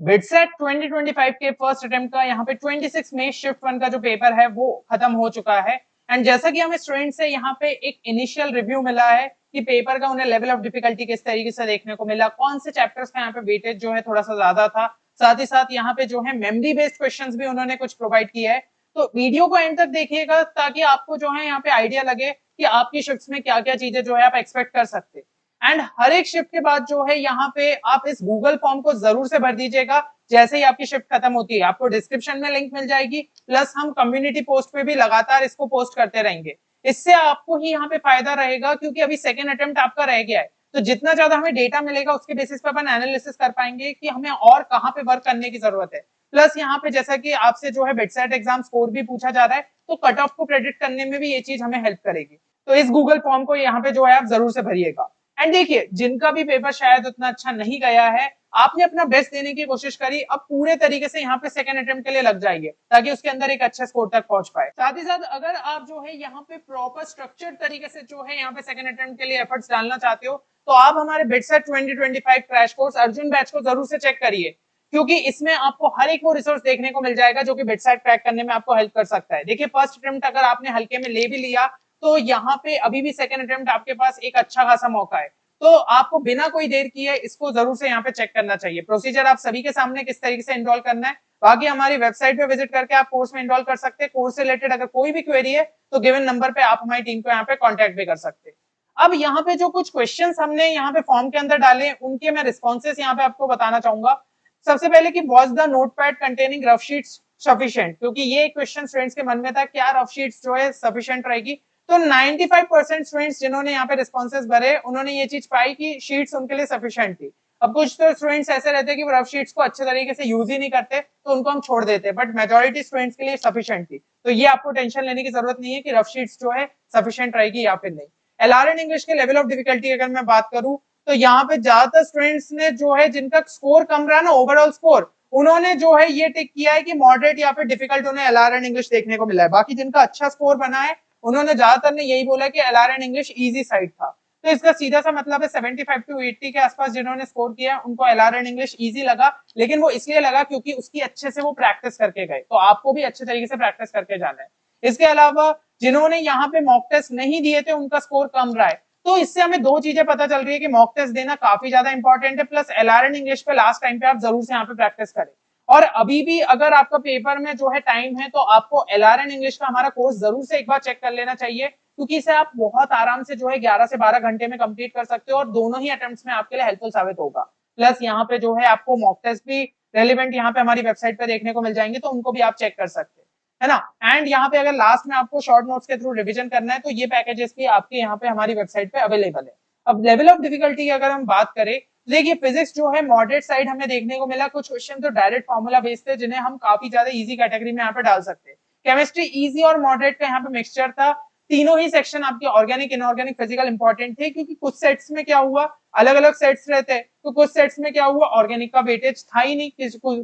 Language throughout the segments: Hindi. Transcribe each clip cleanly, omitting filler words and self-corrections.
बिटसेट 2025 के फर्स्ट अटेम्प्ट का यहाँ पे 26 में शिफ्ट 1 का जो पेपर है वो खत्म हो चुका है। एंड जैसा कि हमें स्टूडेंट से यहाँ पे एक इनिशियल रिव्यू मिला है कि पेपर का उन्हें लेवल ऑफ डिफिकल्टी किस तरीके से देखने को मिला, कौन से चैप्टर्स का यहाँ पे वेटेज जो है थोड़ा सा ज्यादा था, साथ ही साथ यहाँ पे जो है मेमोरी बेस्ड क्वेश्चंस भी उन्होंने कुछ प्रोवाइड किया है। तो वीडियो को एंड तक देखिएगा ताकि आपको जो है यहाँ पे आइडिया लगे कि आपकी शिफ्ट्स में क्या क्या चीजें जो है आप एक्सपेक्ट कर सकते हैं। एंड हर एक शिफ्ट के बाद जो है यहाँ पे आप इस गूगल फॉर्म को जरूर से भर दीजिएगा। जैसे ही आपकी शिफ्ट खत्म होती है आपको डिस्क्रिप्शन में लिंक मिल जाएगी, प्लस हम कम्युनिटी पोस्ट पे भी लगातार इसको पोस्ट करते रहेंगे। इससे आपको ही यहाँ पे फायदा रहेगा क्योंकि अभी सेकेंड अटेम्प्ट आपका रह गया है, तो जितना ज्यादा हमें डेटा मिलेगा उसके बेसिस पे अपन एनालिसिस कर पाएंगे कि हमें और कहाँ पे वर्क करने की जरूरत है। प्लस यहाँ पे जैसा कि आपसे जो है बिटसेट एग्जाम स्कोर भी पूछा जा रहा है, तो कट ऑफ को प्रेडिक्ट करने में भी ये चीज हमें हेल्प करेगी। तो इस गूगल फॉर्म को यहाँ पे जो है आप जरूर से भरिएगा। एंड देखिए, जिनका भी पेपर शायद उतना अच्छा नहीं गया है, आपने अपना बेस्ट देने की कोशिश करी, अब पूरे तरीके से यहाँ पे सेकंड अटेम्प्ट के लिए लग जाइए ताकि उसके अंदर एक अच्छे स्कोर तक पहुंच पाए। साथ ही साथ अगर आप जो है यहाँ पे प्रॉपर स्ट्रक्चर तरीके से जो है यहाँ पे सेकंड अटेम्प्ट के लिए एफर्ट्स डालना चाहते हो, तो आप हमारे BITSAT 2025 crash course Arjun batch को जरूर से चेक करिए, क्योंकि इसमें आपको हर एक वो रिसोर्स देखने को मिल जाएगा जो कि बिटसेट क्रैक करने में आपको हेल्प कर सकता है। देखिए, फर्स्ट अटेम्प्ट अगर आपने हल्के में ले भी लिया तो यहाँ पे अभी भी सेकंड अटेम्प्ट आपके पास एक अच्छा खासा मौका है। तो आपको बिना कोई देर किए इसको जरूर से यहाँ पे चेक करना चाहिए। प्रोसीजर आप सभी के सामने किस तरीके से एनरोल करना है, बाकी हमारी वेबसाइट पे विजिट करके आप कोर्स में एनरोल कर सकते हैं। कोर्स से रिलेटेड अगर कोई भी क्वेरी है तो गिवन नंबर पे आप हमारी टीम को यहाँ पे कॉन्टेक्ट भी कर सकते हैं। अब यहाँ पे जो कुछ क्वेश्चन हमने यहाँ पे फॉर्म के अंदर डाले उनके मैं रिस्पॉन्सेस यहाँ पे आपको बताना चाहूंगा। सबसे पहले कि was the notepad containing rough sheets sufficient, क्योंकि ये क्वेश्चन स्टूडेंट्स के मन में था क्या रफ शीट्स जो है सफिशिएंट रहेगी। तो 95% स्टूडेंट्स जिन्होंने यहाँ पे रिस्पॉन्सेस भरे उन्होंने ये चीज पाई कि शीट्स उनके लिए सफिशिएंट थी। अब कुछ तो स्टूडेंट्स ऐसे रहते हैं कि वो रफ शीट्स को अच्छे तरीके से यूज ही नहीं करते, तो उनको हम छोड़ देते हैं, बट मेजोरिटी स्टूडेंट्स के लिए सफिशिएंट थी। तो ये आपको टेंशन लेने की जरूरत नहीं है कि रफ शीट्स जो है सफिशिएंट रहेगी या फिर नहीं। एलआरएन इंग्लिश के लेवल ऑफ डिफिकल्टी अगर मैं बात करूं तो यहाँ पे ज्यादातर स्टूडेंट्स ने जो है जिनका स्कोर कम रहा ना ओवरऑल स्कोर, उन्होंने जो है ये टिक किया है कि मॉडरेट या फिर डिफिकल्ट उन्हें एलआरएन इंग्लिश देखने को मिला है। बाकी जिनका अच्छा स्कोर बना है उन्होंने ज्यादातर ने यही बोला कि एलआरएन इंग्लिश इजी साइड था। तो इसका सीधा सा मतलब है 75 टू 80 के आसपास जिन्होंने स्कोर किया उनको एलआरएन इंग्लिश इजी लगा, लेकिन वो इसलिए लगा क्योंकि उसकी अच्छे से वो प्रैक्टिस करके गए। तो आपको भी अच्छे तरीके से प्रैक्टिस करके जाना है। इसके अलावा जिन्होंने यहाँ पे मॉक टेस्ट नहीं दिए थे उनका स्कोर कम रहा है। तो इससे हमें दो चीजें पता चल रही है कि मॉक टेस्ट देना काफी ज्यादा इंपॉर्टेंट है, प्लस एलआरएन इंग्लिश पे लास्ट टाइम पे आप जरूर से यहाँ पे प्रैक्टिस करें। और अभी भी अगर आपका पेपर में जो है टाइम है तो आपको एलआरएन इंग्लिश का हमारा कोर्स जरूर से एक बार चेक कर लेना चाहिए, क्योंकि इसे आप बहुत आराम से जो है 11 से 12 घंटे में कंप्लीट कर सकते हो और दोनों ही अटेम्प्ट्स में आपके लिए हेल्पफुल साबित होगा। प्लस यहाँ पे जो है आपको मॉक टेस्ट भी रेलिवेंट यहाँ पे हमारी वेबसाइट पे देखने को मिल जाएंगे, तो उनको भी आप चेक कर सकते हैं, है ना। एंड यहाँ पे अगर लास्ट में आपको शॉर्ट नोट्स के थ्रू रिविजन करना है तो ये पैकेजेस भी आपके यहाँ पे हमारी वेबसाइट पे अवेलेबल है। अब लेवल ऑफ डिफिकल्टी की अगर हम बात करें, देखिए फिजिक्स जो है मॉडरेट साइड हमें देखने को मिला, कुछ क्वेश्चन तो डायरेक्ट फॉर्मूला बेस्ड थे जिन्हें हम काफी ज्यादा इजी कैटेगरी में यहाँ पे डाल सकते हैं। केमिस्ट्री इजी और मॉडरेट का यहाँ पे मिक्सचर था। तीनों ही सेक्शन आपके ऑर्गेनिक इनऑर्गेनिक फिजिकल इंपॉर्टेंट थे, क्योंकि कुछ सेट्स में क्या हुआ अलग अलग सेट्स रहते हैं, तो कुछ सेट्स में क्या हुआ ऑर्गेनिक का वेटेज था ही नहीं,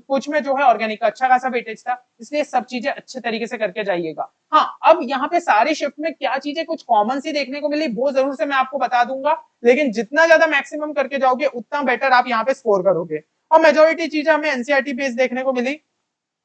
कुछ में जो है ऑर्गेनिक का अच्छा खासा वेटेज था, इसलिए सब चीजें अच्छे तरीके से करके जाइएगा। हाँ, अब यहाँ पे सारी शिफ्ट में क्या चीजें कुछ कॉमन सी देखने को मिली वो जरूर से मैं आपको बता दूंगा, लेकिन जितना ज्यादा मैक्सिमम करके जाओगे उतना बेटर आप यहाँ पे स्कोर करोगे। और मेजोरिटी चीजें हमें एनसीईआरटी बेस्ड देखने को मिली।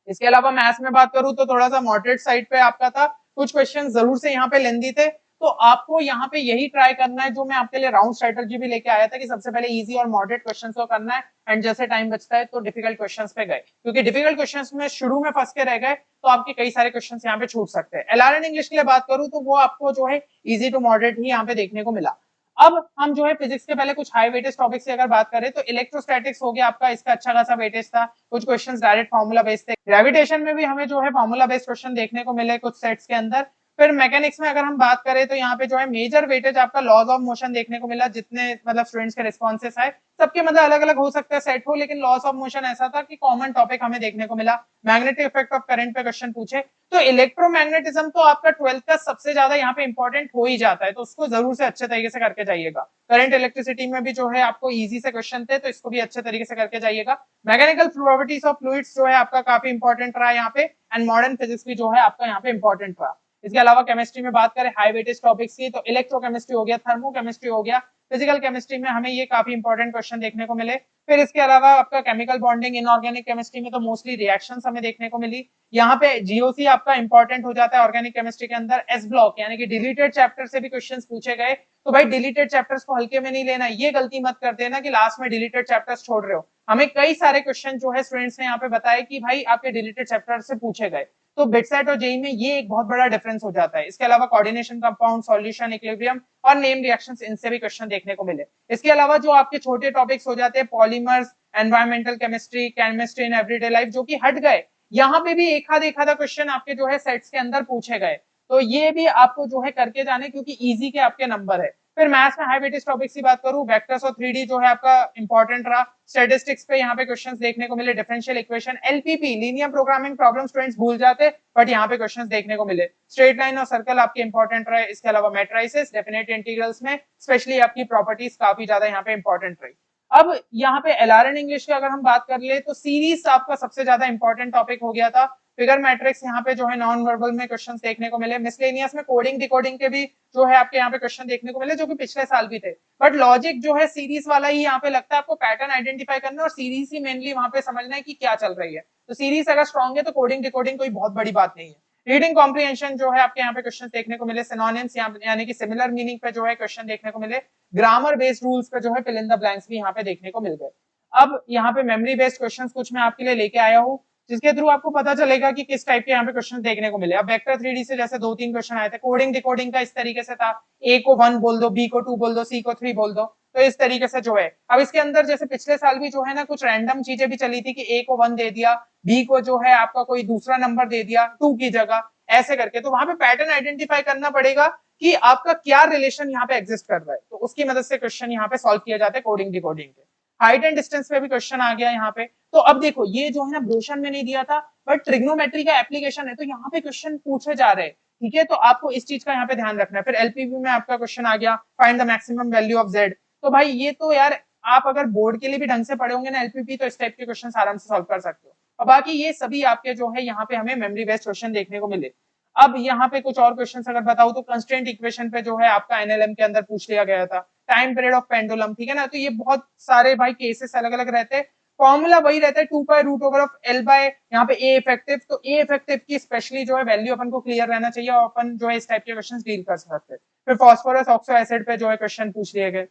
इसके अलावा मैथ्स में बात करूं तो थोड़ा सा मॉडरेट साइड पे आपका था, कुछ क्वेश्चन जरूर से यहाँ पे लेंदी थे, तो आपको यहाँ पे यही ट्राई करना है जो मैं आपके लिए राउंड स्ट्रेटजी भी लेके आया था कि सबसे पहले इजी और मॉडरेट क्वेश्चंस को करना है, एंड जैसे टाइम बचता है तो डिफिकल्ट क्वेश्चंस पे गए, क्योंकि डिफिकल्ट क्वेश्चंस में शुरू में फंस के रह गए तो आपके कई सारे क्वेश्चंस यहाँ पे छूट सकते हैं। एलआरएन इंग्लिश के लिए बात करूं तो वो आपको जो है इजी टू मॉडरेट ही यहाँ पे देखने को मिला। अब हम जो है फिजिक्स के पहले कुछ हाई वेटेज टॉपिक से अगर बात करें तो इलेक्ट्रोस्टैटिक्स हो गया आपका, इसका अच्छा खासा वेटेज था, कुछ क्वेश्चंस डायरेक्ट फार्मूला बेस्ड थे। ग्रेविटेशन में भी हमें जो है फार्मूला बेस्ड क्वेश्चन देखने को मिले कुछ सेट्स के अंदर। फिर मैकेनिक्स में अगर हम बात करें तो यहाँ पे जो है मेजर वेटेज आपका लॉज ऑफ मोशन देखने को मिला, जितने मतलब स्टूडेंट्स के रिस्पॉन्सेस आए सबके मतलब अलग अलग हो सकता है सेट हो, लेकिन लॉस ऑफ मोशन ऐसा था कि कॉमन टॉपिक हमें देखने को मिला। मैग्नेटिक इफेक्ट ऑफ करंट पे क्वेश्चन पूछे, तो इलेक्ट्रोमैग्नेटिज्म तो आपका 12th का सबसे ज्यादा यहाँ पे इंपॉर्टेंट हो ही जाता है, तो उसको जरूर से अच्छे तरीके से करके जाइएगा। करंट इलेक्ट्रिसिटी में भी जो है आपको इजी से क्वेश्चन थे, तो इसको भी अच्छे तरीके से करके जाइएगा। मैकेनिकल प्रॉपर्टीज ऑफ फ्लूइड्स जो है आपका काफी इंपॉर्टेंट रहा यहाँ पे, एंड मॉडर्न फिजिक्स भी जो है आपका यहाँ पे इंपॉर्टेंट रहा। इसके अलावा केमिस्ट्री में बात करें हाई वेटेज टॉपिक्स की, तो इलेक्ट्रोकेमिस्ट्री हो गया, थर्मोकेमिस्ट्री हो गया, फिजिकल केमिस्ट्री में हमें ये काफी इंपॉर्टेंट क्वेश्चन देखने को मिले। फिर इसके अलावा आपका केमिकल बॉन्डिंग, इनऑर्गेनिक केमिस्ट्री में तो मोस्टली रिएक्शंस हमें देखने को मिली। यहाँ पे जीओसी आपका इंपॉर्टेंट हो जाता है ऑर्गेनिक केमिस्ट्री के अंदर। एस ब्लॉक यानी कि डिलीटेड चैप्टर से भी क्वेश्चंस पूछे गए, तो भाई डिलीटेड चैप्टर्स को हल्के में नहीं लेना, ये गलती मत कर देना कि लास्ट में डिलीटेड चैप्टर्स छोड़ रहे हो। हमें कई सारे क्वेश्चन जो है स्टूडेंट्स ने यहाँ पे बताया कि भाई आपके डिलीटेड चैप्टर से पूछे गए, तो बिटसेट और जेई में ये एक बहुत बड़ा डिफरेंस हो जाता है। इसके अलावा कोऑर्डिनेशन, कंपाउंड, सॉल्यूशन, इक्विलिब्रियम और नेम रिएक्शंस, इनसे भी क्वेश्चन देखने को मिले। इसके अलावा जो आपके छोटे टॉपिक्स हो जाते हैं polymers, environmental chemistry, chemistry in everyday life, जो कि हट गए, यहाँ पे भी एक आधा क्वेश्चन आपके जो है सेट्स के अंदर पूछे गए, तो ये भी आपको जो है करके जाने, क्योंकि इजी के आपके नंबर है। फिर मैथ्स में हाई वेटेज टॉपिक्स की बात करूं, वेक्टर्स और 3D जो है आपका इंपॉर्टेंट रहा। स्टैटिस्टिक्स पे यहाँ पे क्वेश्चंस देखने को मिले, differential equation, LPP, linear programming problem students भूल जाते, बट यहाँ पे क्वेश्चंस देखने को मिले। स्ट्रेट लाइन और सर्कल आपके इंपॉर्टेंट रहे। इसके अलावा मैट्रिसेस, डेफिनेट इंटीग्रल्स में स्पेशली आपकी प्रॉपर्टीज काफी ज्यादा यहाँ पे इंपॉर्टेंट रही। अब यहाँ पे एलआरएन इंग्लिश की अगर हम बात कर ले, तो सीरीज आपका सबसे ज्यादा इंपॉर्टेंट टॉपिक हो गया था। फिगर मैट्रिक्स यहाँ पे जो है नॉन वर्बल में क्वेश्चंस देखने को मिले। मिसलेनियस में कोडिंग डिकोडिंग के भी जो है आपके यहाँ पे क्वेश्चन देखने को मिले, जो कि पिछले साल भी थे। बट लॉजिक जो है सीरीज वाला ही यहाँ पे लगता है, आपको पैटर्न आइडेंटिफाई करना और सीरीज ही मेनली वहां पे समझना है कि क्या चल रही है। तो सीरीज अगर स्ट्रॉन्ग है तो कोडिंग डिकोडिंग कोई बहुत बड़ी बात नहीं है। रीडिंग कॉम्प्रिहेंशन जो है आपके यहाँ पे क्वेश्चन देखने को मिले। सिनोनिम्स यानी कि सिमिलर मीनिंग पे जो है क्वेश्चन देखने को मिले। ग्रामर बेस्ड रूल्स पे जो है फिल इन द ब्लैंक्स भी यहाँ पे देखने को मिल गए। अब यहाँ पे मेमोरी बेस्ड क्वेश्चंस कुछ मैं आपके लिए लेके आया हूँ, जिसके थ्रू आपको पता चलेगा कि किस टाइप के यहाँ पे क्वेश्चन देखने को मिले। अब वेक्टर 3D से जैसे 2-3 क्वेश्चन आए थे। कोडिंग डिकोडिंग का इस तरीके से था, ए को 1 बोल दो, बी को 2 बोल दो, सी को 3 बोल दो, तो इस तरीके से जो है। अब इसके अंदर जैसे पिछले साल भी जो है ना कुछ रैंडम चीजें भी चली थी कि ए को 1 दे दिया, बी को जो है आपका कोई दूसरा नंबर दे दिया 2 की जगह, ऐसे करके। तो वहां पे पैटर्न आइडेंटिफाई करना पड़ेगा कि आपका क्या रिलेशन यहाँ पे एग्जिस्ट कर रहा है, तो उसकी मदद से क्वेश्चन यहाँ पे सॉल्व किया जाता है कोडिंग डिकोडिंग के। हाइट एंड डिस्टेंस पे भी क्वेश्चन आ गया यहाँ पे। तो अब देखो ये जो है ना ब्रोशन में नहीं दिया था, बट ट्रिग्नोमेट्री का एप्लीकेशन है, तो यहाँ पे क्वेश्चन पूछे जा रहे हैं, ठीक है। तो आपको इस चीज का यहाँ पे ध्यान रखना है। फिर एलपीवी में आपका क्वेश्चन आ गया, find the maximum value of Z. तो भाई ये तो यार आप अगर बोर्ड के लिए भी ढंग से पढ़े होंगे ना एलपीपी, तो इस टाइप के क्वेश्चन आराम से सॉल्व कर सकते हो। और बाकी ये सभी आपके जो है यहाँ पे हमें मेमोरी बेस्ड क्वेश्चन देखने को मिले। अब यहाँ पे कुछ और क्वेश्चंस अगर बताऊं, तो कंस्ट्रेंट इक्वेशन पे जो है आपका एनएलएम के अंदर पूछ लिया गया था। टाइम पीरियड ऑफ पेंडुलम, ठीक है ना। तो ये बहुत सारे भाई केसेस अलग अलग रहते हैं, फॉर्मूला वही रहता है 2 pi root over of L by यहाँ पे ए इफेक्टिव। तो ए इफेक्टिव की स्पेशली जो है वैल्यू अपन को क्लियर रहना चाहिए, और अपन जो है इस टाइप के क्वेश्चन डील कर सकते हैं। फिर फॉस्फोरस ऑक्सो एसिड पे जो है क्वेश्चन पूछ लिए गए।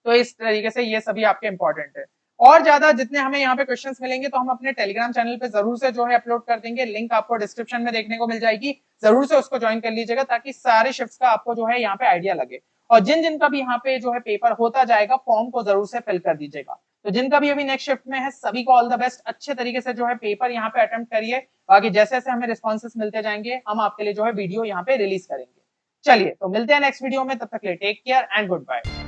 तो इस तरीके से ये सभी आपके इंपॉर्टेंट है। और ज्यादा जितने हमें यहाँ पे क्वेश्चंस मिलेंगे, तो हम अपने टेलीग्राम चैनल पे जरूर से जो है अपलोड कर देंगे। लिंक आपको डिस्क्रिप्शन में देखने को मिल जाएगी, जरूर से उसको ज्वाइन कर लीजिएगा, ताकि सारे शिफ्ट्स का आपको जो है यहाँ पे आइडिया लगे। और जिन जिन का भी यहाँ पे जो है पेपर होता जाएगा, फॉर्म को जरूर से फिल कर दीजिएगा। तो जिनका भी अभी नेक्स्ट शिफ्ट में है, सभी को ऑल द बेस्ट। अच्छे तरीके से जो है पेपर यहाँ पे अटेम्प्ट करिए। बाकी जैसे जैसे हमें रिस्पॉन्सेस मिलते जाएंगे, हम आपके लिए जो है वीडियो यहाँ पे रिलीज करेंगे। चलिए तो मिलते हैं नेक्स्ट वीडियो में, तब तक के लिए take care and good bye.